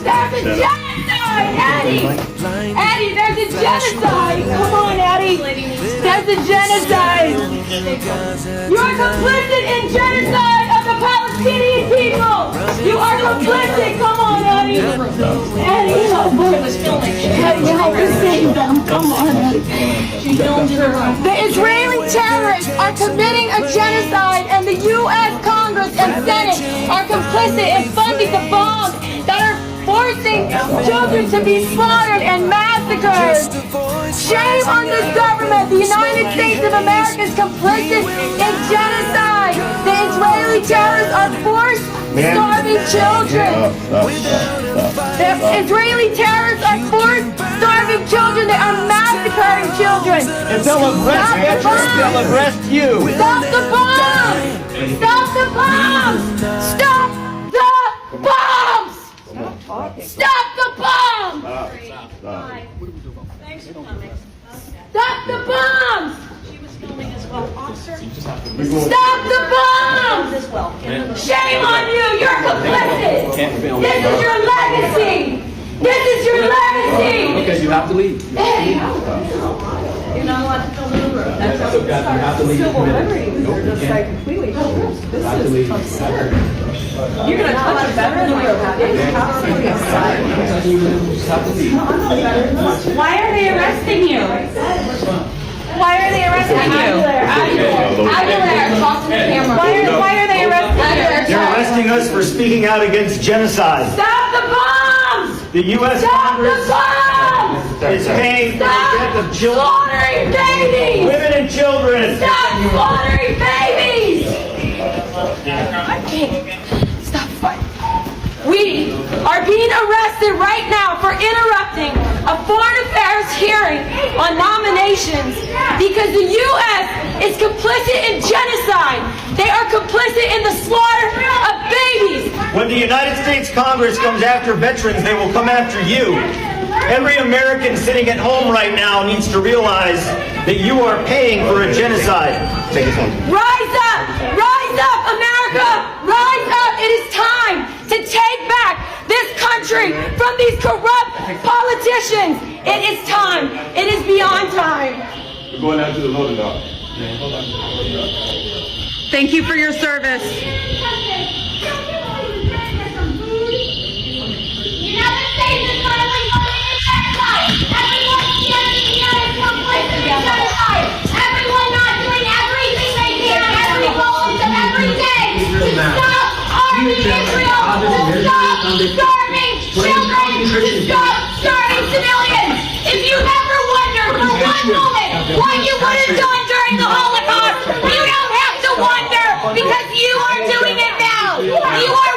There's a genocide, Eddie! Eddie, there's a genocide! Come on, Eddie! There's a genocide! You're complicit in genocide of the Palestinian people! You are complicit! Come on, Eddie! Eddie, help us! Eddie, help us save them! Come on, Eddie! The Israeli terrorists are committing a genocide, and the U.S. Congress and Senate are complicit in funding the bombs that are forcing children to be slaughtered and massacred. Shame on this government. The United States of America is complicit in genocide. The Israeli terrorists are forced starving children. The Israeli terrorists are forced starving children. They are massacring children. If they'll arrest veterans, they'll arrest you. Stop the bombs! Stop the bombs! Stop the bombs! Stop the bombs! Thanks for coming. Stop the bombs! She was filming as well. Officer, Stop the bombs! as well. Shame on you! You're complicit! This is your legacy! This is your legacy! Okay, you have to leave. Hey, You're not allowed to film in the room. That's how You have to leave. Civil liberties Nope, are you just can't. like completely hopeless. You have to leave. This is you're gonna touch a veteran like that. It's absolutely absurd. You just have to leave. I'm not a veteran. why are they arresting you? Why are they arresting you? Aguilera, talk to the camera. Why are they arresting you? They're arresting us for speaking out against genocide. Stop the bombs! The U.S. Stop the Congress bombs! is paying for the death Stop of children, slaughtering babies! women and children. Stop slaughtering babies! I can't. Stop fighting. We are being arrested right now for interrupting a foreign affairs hearing on nominations because the U.S. is complicit in genocide. They are complicit in the slaughter of babies. When the United States Congress comes after veterans, they will come after you. Every American sitting at home right now needs to realize that you are paying for a genocide. Take this one. Rise up, America! Rise up! It is time to take back this country from these corrupt politicians. It is time. It is beyond time. We're going out to the loading dock. Thank you for your service. United States is currently funding a genocide. Everyone here is complicit in genocide. Everyone not doing everything they can, every moment of every day to stop harming Israel, to stop starving children, to stop starving civilians. If you ever wondered for one moment what you would have done during the Holocaust, you don't have to wonder because you are doing it now. You are